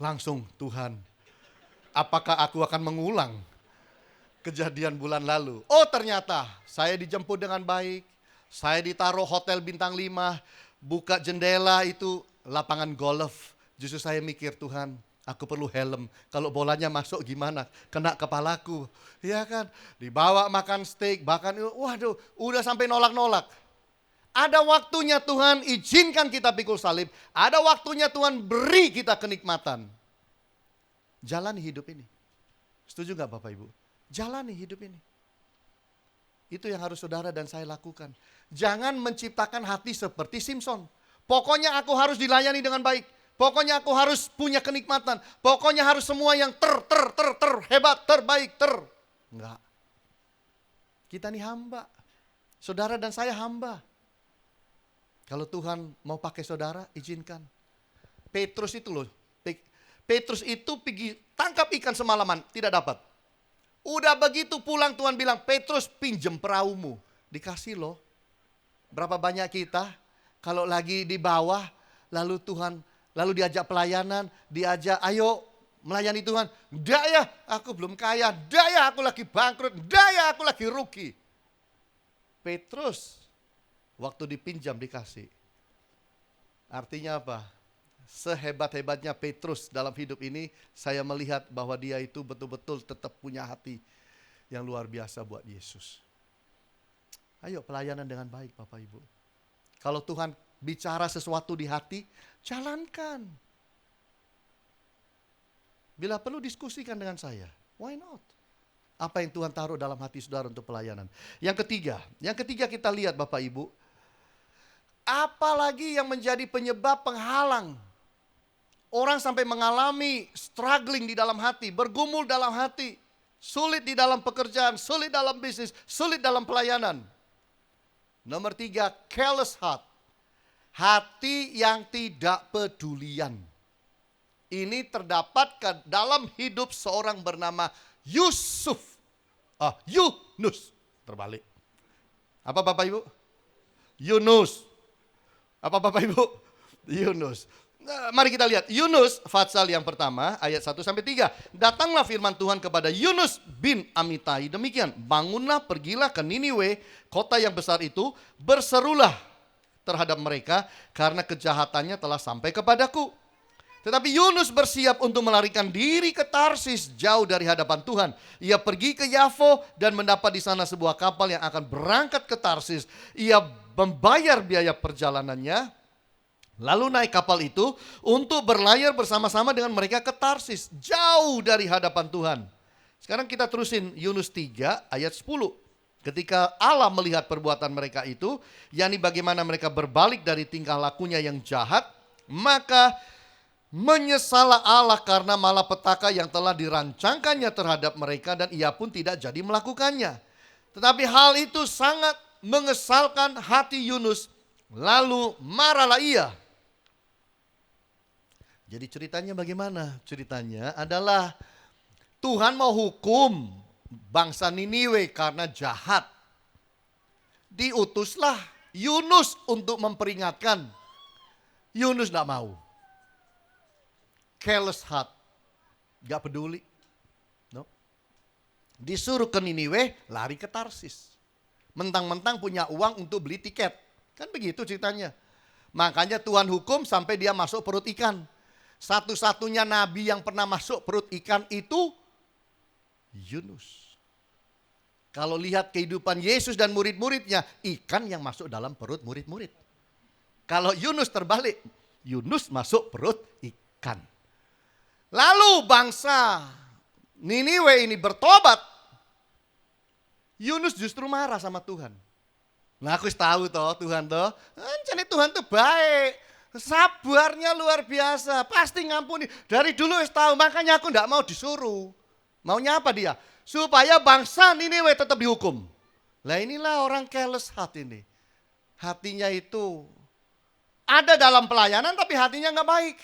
[SPEAKER 1] Langsung, Tuhan, apakah aku akan mengulang kejadian bulan lalu? Oh ternyata, saya dijemput dengan baik. Saya ditaruh hotel bintang 5, buka jendela itu lapangan golf. Justru saya mikir, Tuhan, aku perlu helm. Kalau bolanya masuk gimana? Kena kepalaku. Ya kan? Dibawa makan steak, bahkan waduh, udah sampai nolak-nolak. Ada waktunya Tuhan izinkan kita pikul salib. Ada waktunya Tuhan beri kita kenikmatan. Jalani hidup ini. Setuju gak Bapak Ibu? Jalani hidup ini. Itu yang harus saudara dan saya lakukan. Jangan menciptakan hati seperti Simpson. Pokoknya aku harus dilayani dengan baik. Pokoknya aku harus punya kenikmatan. Pokoknya harus semua yang hebat, terbaik, Enggak. Kita nih hamba. Saudara dan saya hamba. Kalau Tuhan mau pakai saudara, izinkan. Petrus itu loh. Petrus itu pergi tangkap ikan semalaman, tidak dapat. Udah begitu pulang Tuhan bilang, Petrus pinjem perahumu. Dikasih loh. Berapa banyak kita kalau lagi di bawah, lalu diajak pelayanan, diajak ayo melayani Tuhan. Nggak ya, aku belum kaya. Nggak ya, aku lagi bangkrut. Nggak ya, aku lagi rugi. Petrus, waktu dipinjam dikasih. Artinya apa? Sehebat-hebatnya Petrus dalam hidup ini, saya melihat bahwa dia itu betul-betul tetap punya hati yang luar biasa buat Yesus. Ayo pelayanan dengan baik Bapak Ibu. Kalau Tuhan bicara sesuatu di hati, jalankan. Bila perlu diskusikan dengan saya, why not? Apa yang Tuhan taruh dalam hati saudara untuk pelayanan. Yang ketiga kita lihat Bapak Ibu, apalagi yang menjadi penyebab penghalang. Orang sampai mengalami struggling di dalam hati, bergumul dalam hati. sulit di dalam pekerjaan, sulit dalam bisnis, sulit dalam pelayanan. Nomor 3, careless heart. Hati yang tidak pedulian. Ini terdapat dalam hidup seorang bernama Yusuf. Yunus. Terbalik. Apa Bapak Ibu? Yunus. Apa Bapak Ibu? Yunus. Nah, mari kita lihat Yunus pasal yang pertama ayat 1-3. Datanglah firman Tuhan kepada Yunus bin Amitai demikian. Bangunlah, pergilah ke Niniwe, kota yang besar itu, berserulah terhadap mereka karena kejahatannya telah sampai kepadaku. Tetapi Yunus bersiap untuk melarikan diri ke Tarsis jauh dari hadapan Tuhan. Ia pergi ke Yafo dan mendapat di sana sebuah kapal yang akan berangkat ke Tarsis. Ia membayar biaya perjalanannya, lalu naik kapal itu untuk berlayar bersama-sama dengan mereka ke Tarsis, jauh dari hadapan Tuhan. Sekarang kita terusin Yunus 3 ayat 10. Ketika Allah melihat perbuatan mereka itu, yakni bagaimana mereka berbalik dari tingkah lakunya yang jahat, maka menyesallah Allah karena malapetaka yang telah dirancangkannya terhadap mereka dan ia pun tidak jadi melakukannya. Tetapi hal itu sangat mengesalkan hati Yunus, lalu marahlah ia. Jadi ceritanya bagaimana? Ceritanya adalah Tuhan mau hukum bangsa Niniwe karena jahat. Diutuslah Yunus untuk memperingatkan. Yunus tidak mau. Careless heart. Gak peduli. No. Disuruh ke Niniwe, lari ke Tarsis. Mentang-mentang punya uang untuk beli tiket. Kan begitu ceritanya. Makanya Tuhan hukum sampai dia masuk perut ikan. Satu-satunya nabi yang pernah masuk perut ikan itu Yunus. Kalau lihat kehidupan Yesus dan murid-muridnya, ikan yang masuk dalam perut murid-murid. Kalau Yunus terbalik, Yunus masuk perut ikan. Lalu bangsa Niniwe ini bertobat. Yunus justru marah sama Tuhan. Nah aku tahu toh Tuhan toh, jadi Tuhan tuh baik. Sabarnya luar biasa, pasti ngampuni. Dari dulu tahu, makanya aku tidak mau disuruh. Maunya apa dia? Supaya bangsa Niniwe tetap dihukum. Lah inilah orang careless heart ini. Hatinya itu ada dalam pelayanan tapi hatinya nggak baik.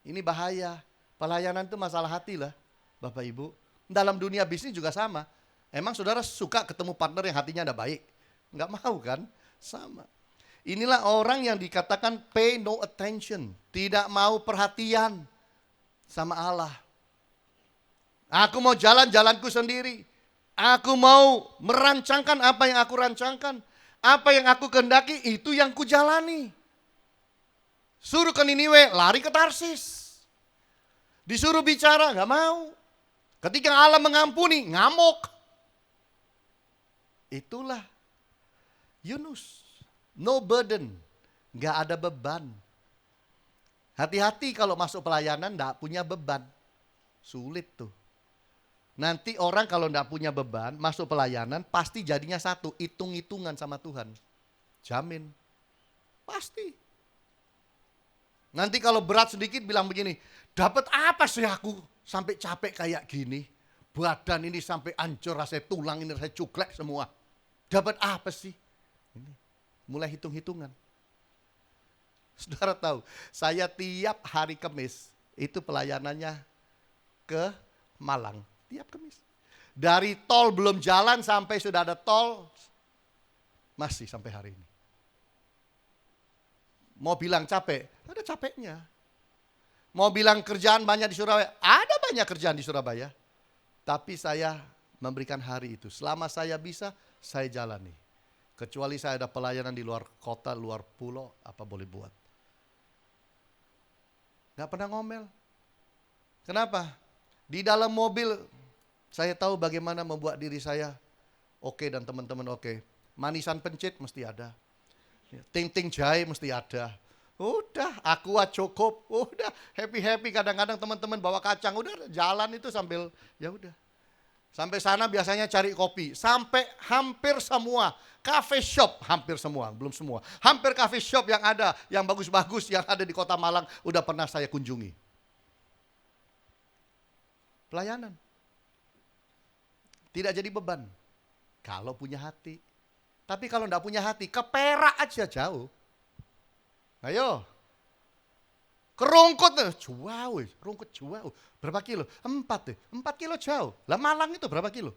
[SPEAKER 1] Ini bahaya. Pelayanan itu masalah hati lah Bapak Ibu. Dalam dunia bisnis juga sama. Emang saudara suka ketemu partner yang hatinya tidak baik? Nggak mau kan? Sama. Inilah orang yang dikatakan pay no attention. Tidak mau perhatian sama Allah. Aku mau jalan-jalanku sendiri. Aku mau merancangkan apa yang aku rancangkan. Apa yang aku kehendaki itu yang kujalani. Suruh ke Niniwe, lari ke Tarsis. Disuruh bicara, gak mau. Ketika Allah mengampuni, ngamuk. Itulah Yunus. No burden, gak ada beban. Hati-hati kalau masuk pelayanan gak punya beban. Sulit tuh. Nanti orang kalau gak punya beban, masuk pelayanan pasti jadinya satu, hitung-hitungan sama Tuhan. Jamin. Pasti. Nanti kalau berat sedikit bilang begini, dapat apa sih aku sampai capek kayak gini? Badan ini sampai hancur, rasanya tulang ini rasanya cuklek semua. Dapat apa sih? Ini. Mulai hitung-hitungan. Saudara tahu, saya tiap hari Kamis itu pelayanannya ke Malang. Tiap Kamis. Dari tol belum jalan sampai sudah ada tol, masih sampai hari ini. Mau bilang capek, ada capeknya. Mau bilang kerjaan banyak di Surabaya, ada banyak kerjaan di Surabaya. Tapi saya memberikan hari itu. Selama saya bisa, saya jalani. Kecuali saya ada pelayanan di luar kota, luar pulau, apa boleh buat. Gak pernah ngomel. Kenapa? Di dalam mobil, saya tahu bagaimana membuat diri saya oke dan teman-teman oke. Manisan pencit mesti ada. Ting-ting jahe mesti ada. Udah, aqua cukup. Udah, happy-happy. Kadang-kadang teman-teman bawa kacang. Udah, jalan itu sambil, ya udah. Sampai sana biasanya cari kopi. Sampai hampir semua cafe shop, hampir semua, belum semua. Hampir cafe shop yang ada, yang bagus-bagus, yang ada di Kota Malang, udah pernah saya kunjungi. Pelayanan. Tidak jadi beban. Kalau punya hati. Tapi kalau enggak punya hati, ke Perak aja jauh. Ayo. Ke Rungkut, jauh. Rungkut jauh. Berapa kilo? 4 kilo jauh. Lah Malang itu berapa kilo?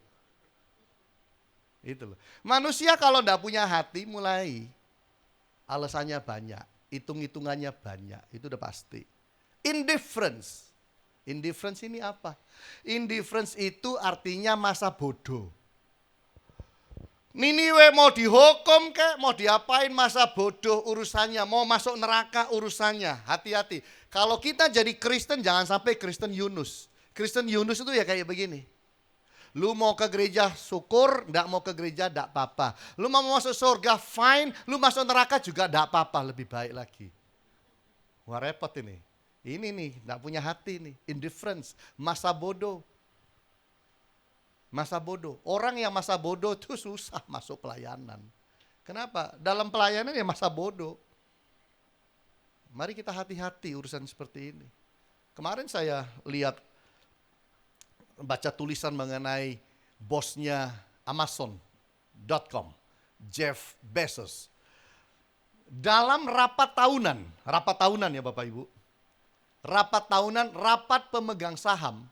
[SPEAKER 1] Itu loh. Manusia kalau enggak punya hati mulai alasannya banyak. Hitung-hitungannya banyak. Itu udah pasti. Indifference. Indifference ini apa? Indifference itu artinya masa bodoh. Niniwe mau dihukum kek, mau diapain masa bodoh urusannya, mau masuk neraka urusannya, hati-hati. Kalau kita jadi Kristen jangan sampai Kristen Yunus. Kristen Yunus itu ya kayak begini. Lu mau ke gereja syukur, enggak mau ke gereja enggak apa-apa. Lu mau masuk surga fine, lu masuk neraka juga enggak apa-apa, lebih baik lagi. Wah repot ini. Ini nih, enggak punya hati nih, indifference, masa bodoh. Masa bodoh. Orang yang masa bodoh itu susah masuk pelayanan. Kenapa? Dalam pelayanan ya masa bodoh. Mari kita hati-hati urusan seperti ini. Kemarin saya lihat baca tulisan mengenai bosnya Amazon.com, Jeff Bezos. Dalam rapat tahunan ya Bapak Ibu. Rapat tahunan, rapat pemegang saham.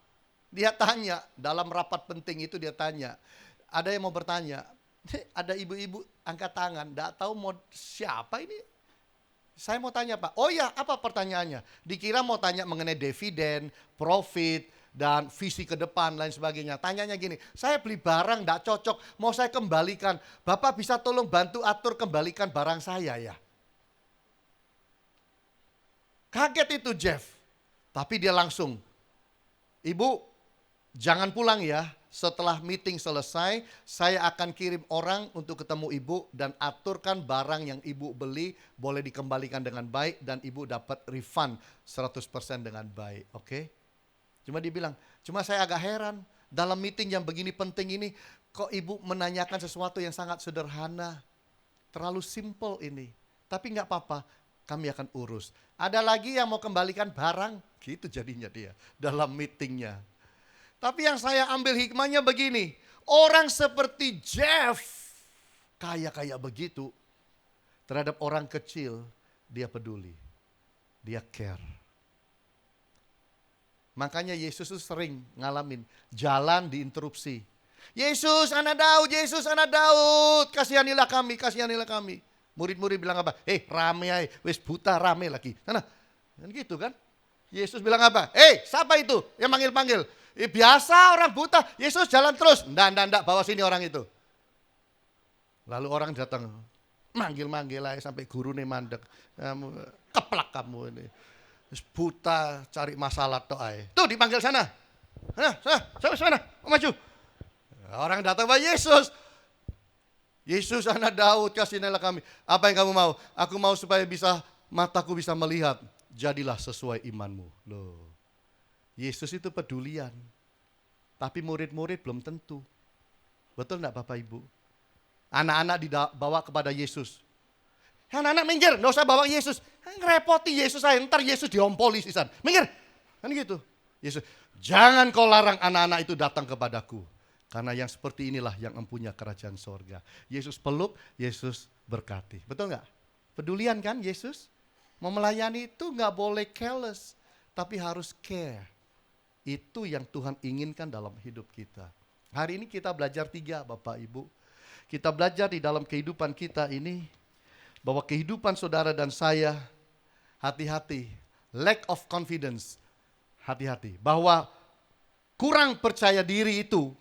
[SPEAKER 1] Dia tanya, dalam rapat penting itu dia tanya. Ada yang mau bertanya, ada ibu-ibu angkat tangan, enggak tahu mau siapa ini. Saya mau tanya Pak, oh ya apa pertanyaannya? Dikira mau tanya mengenai dividen, profit, dan visi ke depan, lain sebagainya. Tanyanya gini, saya beli barang enggak cocok, mau saya kembalikan. Bapak bisa tolong bantu atur kembalikan barang saya ya? Kaget itu Jeff, tapi dia langsung, Ibu, jangan pulang ya, setelah meeting selesai, saya akan kirim orang untuk ketemu ibu dan aturkan barang yang ibu beli boleh dikembalikan dengan baik dan ibu dapat refund 100% dengan baik, oke? Cuma dia bilang, cuma saya agak heran, dalam meeting yang begini penting ini, kok ibu menanyakan sesuatu yang sangat sederhana, terlalu simple ini, tapi nggak apa-apa, kami akan urus. Ada lagi yang mau kembalikan barang, gitu jadinya dia dalam meetingnya. Tapi yang saya ambil hikmahnya begini, orang seperti Jeff, kaya begitu, terhadap orang kecil, dia peduli, dia care. Makanya Yesus itu sering ngalamin, jalan diinterupsi. Yesus anak Daud, kasihanilah kami, kasihanilah kami. Murid-murid bilang apa? Rame aja, wes buta rame lagi. Sana, kan gitu kan? Yesus bilang apa? Siapa itu yang manggil-panggil? Biasa orang buta, Yesus jalan terus. Nggak, bawa sini orang itu. Lalu orang datang, manggil-manggil aja sampai guru nih mandek. Keplak kamu ini. Buta cari masalah toh aja. Tuh dipanggil sana. Sana, maju. Orang datang ke Yesus. Yesus anak Daud, kasihanilah kami. Apa yang kamu mau? Aku mau supaya mataku bisa melihat. Jadilah sesuai imanmu. Loh. Yesus itu pedulian, tapi murid-murid belum tentu. Betul enggak Bapak Ibu? Anak-anak dibawa kepada Yesus. Anak-anak minggir, enggak usah bawa Yesus. Ngerepoti Yesus saya, ntar Yesus diompoli sisan. Minggir, kan gitu. Yesus, jangan kau larang anak-anak itu datang kepadaku. Karena yang seperti inilah yang empunya kerajaan sorga. Yesus peluk, Yesus berkati. Betul enggak? Pedulian kan Yesus? Mau melayani itu enggak boleh careless, tapi harus care. Itu yang Tuhan inginkan dalam hidup kita. Hari ini kita belajar 3 Bapak Ibu. Kita belajar di dalam kehidupan kita ini, bahwa kehidupan saudara dan saya, hati-hati. Lack of confidence, hati-hati. Bahwa kurang percaya diri itu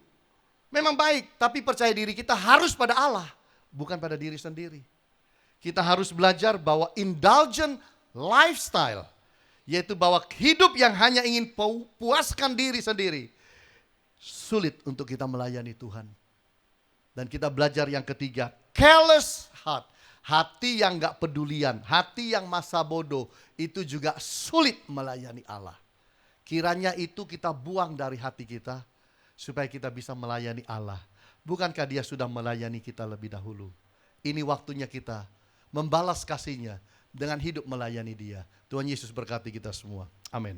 [SPEAKER 1] memang baik, tapi percaya diri kita harus pada Allah, bukan pada diri sendiri. Kita harus belajar bahwa indulgent lifestyle, yaitu bahwa hidup yang hanya ingin puaskan diri sendiri, sulit untuk kita melayani Tuhan. Dan kita belajar yang ketiga, careless heart, hati yang gak pedulian, hati yang masa bodoh, itu juga sulit melayani Allah. Kiranya itu kita buang dari hati kita, supaya kita bisa melayani Allah. Bukankah Dia sudah melayani kita lebih dahulu? Ini waktunya kita membalas kasih-Nya dengan hidup melayani Dia. Tuhan Yesus berkati kita semua. Amin.